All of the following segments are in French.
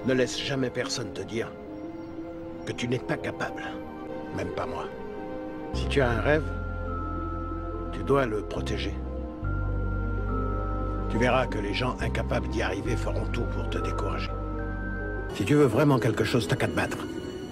Ne laisse jamais personne te dire que tu n'es pas capable. Même pas moi. Si tu as un rêve, tu dois le protéger. Tu verras que les gens incapables d'y arriver feront tout pour te décourager. Si tu veux vraiment quelque chose, t'as qu'à te battre.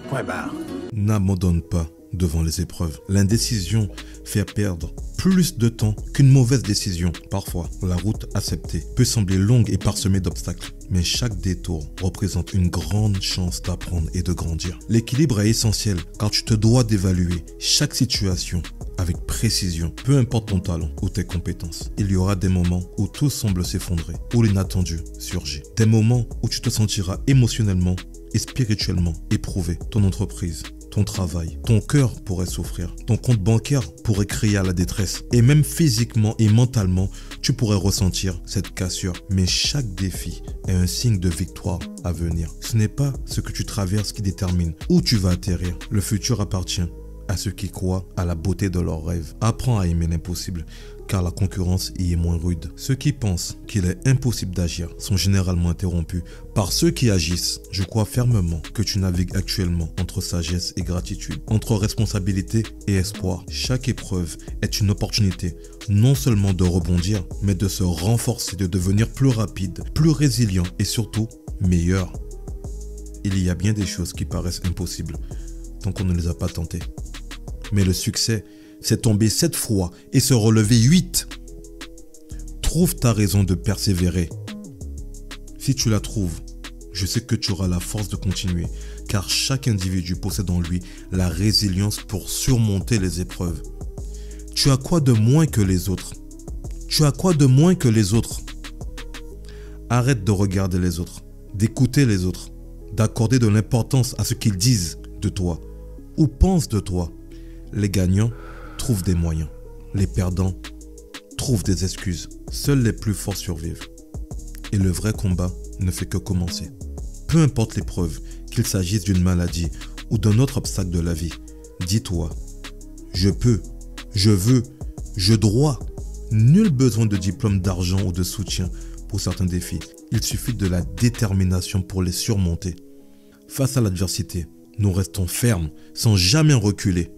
Point barre. N'abandonne pas devant les épreuves. L'indécision fait perdre plus de temps qu'une mauvaise décision. Parfois, la route acceptée peut sembler longue et parsemée d'obstacles, mais chaque détour représente une grande chance d'apprendre et de grandir. L'équilibre est essentiel car tu te dois d'évaluer chaque situation avec précision, peu importe ton talent ou tes compétences. Il y aura des moments où tout semble s'effondrer, où l'inattendu surgit. Des moments où tu te sentiras émotionnellement et spirituellement éprouvé. Ton entreprise, ton travail, ton cœur pourrait souffrir, ton compte bancaire pourrait crier à la détresse et même physiquement et mentalement, tu pourrais ressentir cette cassure. Mais chaque défi est un signe de victoire à venir. Ce n'est pas ce que tu traverses qui détermine où tu vas atterrir. Le futur appartient à ceux qui croient à la beauté de leurs rêves. Apprends à aimer l'impossible, car la concurrence y est moins rude. Ceux qui pensent qu'il est impossible d'agir sont généralement interrompus par ceux qui agissent. Je crois fermement que tu navigues actuellement entre sagesse et gratitude, entre responsabilité et espoir. Chaque épreuve est une opportunité, non seulement de rebondir, mais de se renforcer, de devenir plus rapide, plus résilient et surtout meilleur. Il y a bien des choses qui paraissent impossibles tant qu'on ne les a pas tentées. Mais le succès, c'est tomber 7 fois et se relever 8. Trouve ta raison de persévérer. Si tu la trouves, je sais que tu auras la force de continuer, car chaque individu possède en lui la résilience pour surmonter les épreuves. Tu as quoi de moins que les autres? Tu as quoi de moins que les autres? Arrête de regarder les autres, d'écouter les autres, d'accorder de l'importance à ce qu'ils disent de toi ou pensent de toi. Les gagnants trouvent des moyens. Les perdants trouvent des excuses. Seuls les plus forts survivent. Et le vrai combat ne fait que commencer. Peu importe l'épreuve, qu'il s'agisse d'une maladie ou d'un autre obstacle de la vie, dis-toi, je peux, je veux, je dois. Nul besoin de diplôme, d'argent ou de soutien pour certains défis. Il suffit de la détermination pour les surmonter. Face à l'adversité, nous restons fermes, sans jamais reculer.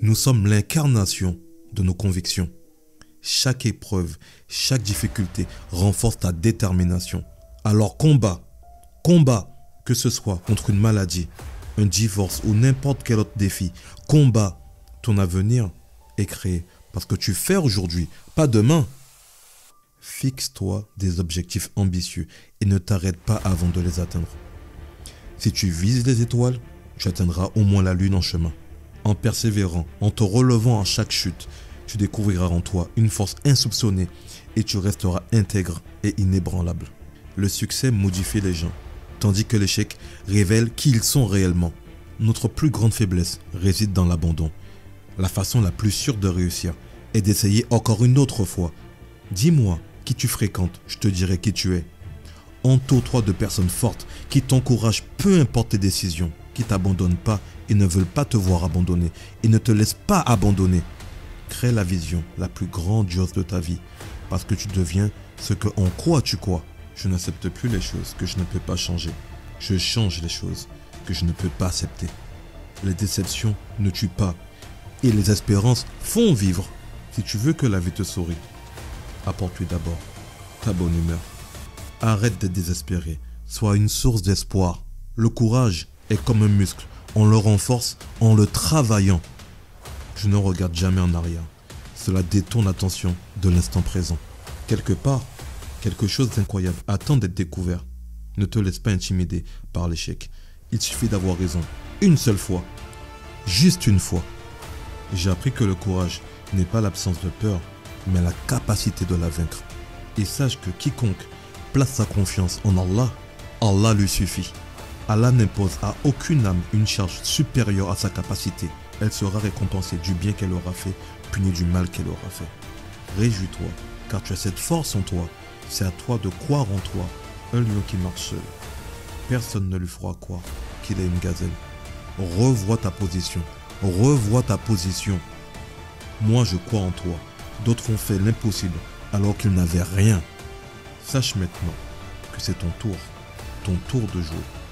Nous sommes l'incarnation de nos convictions. Chaque épreuve, chaque difficulté renforce ta détermination. Alors combat, que ce soit contre une maladie, un divorce ou n'importe quel autre défi. Combat, ton avenir est créé parce que tu fais aujourd'hui, pas demain. Fixe-toi des objectifs ambitieux et ne t'arrête pas avant de les atteindre. Si tu vises les étoiles, tu atteindras au moins la lune en chemin. En persévérant, en te relevant à chaque chute, tu découvriras en toi une force insoupçonnée et tu resteras intègre et inébranlable. Le succès modifie les gens, tandis que l'échec révèle qui ils sont réellement. Notre plus grande faiblesse réside dans l'abandon. La façon la plus sûre de réussir est d'essayer encore une autre fois. Dis-moi qui tu fréquentes, je te dirai qui tu es. Entoure-toi de personnes fortes qui t'encouragent peu importe tes décisions, qui ne t'abandonnent pas et ne veulent pas te voir abandonner et ne te laissent pas abandonner. Crée la vision la plus grandiose de ta vie parce que tu deviens ce que en quoi tu crois. Je n'accepte plus les choses que je ne peux pas changer. Je change les choses que je ne peux pas accepter. Les déceptions ne tuent pas et les espérances font vivre. Si tu veux que la vie te sourie, apporte-lui d'abord ta bonne humeur. Arrête d'être désespéré. Sois une source d'espoir. Le courage est comme un muscle. On le renforce en le travaillant. Je ne regarde jamais en arrière. Cela détourne l'attention de l'instant présent. Quelque part, quelque chose d'incroyable attend d'être découvert. Ne te laisse pas intimider par l'échec. Il suffit d'avoir raison. Une seule fois. Juste une fois. J'ai appris que le courage n'est pas l'absence de peur, mais la capacité de la vaincre. Et sache que quiconque place sa confiance en Allah, Allah lui suffit. Allah n'impose à aucune âme une charge supérieure à sa capacité. Elle sera récompensée du bien qu'elle aura fait, punie du mal qu'elle aura fait. Réjouis-toi, car tu as cette force en toi. C'est à toi de croire en toi. Un lion qui marche seul, personne ne lui fera croire qu'il est une gazelle. Revois ta position. Revois ta position. Moi, je crois en toi. D'autres ont fait l'impossible alors qu'ils n'avaient rien. Sache maintenant que c'est ton tour. ton tour de jouer.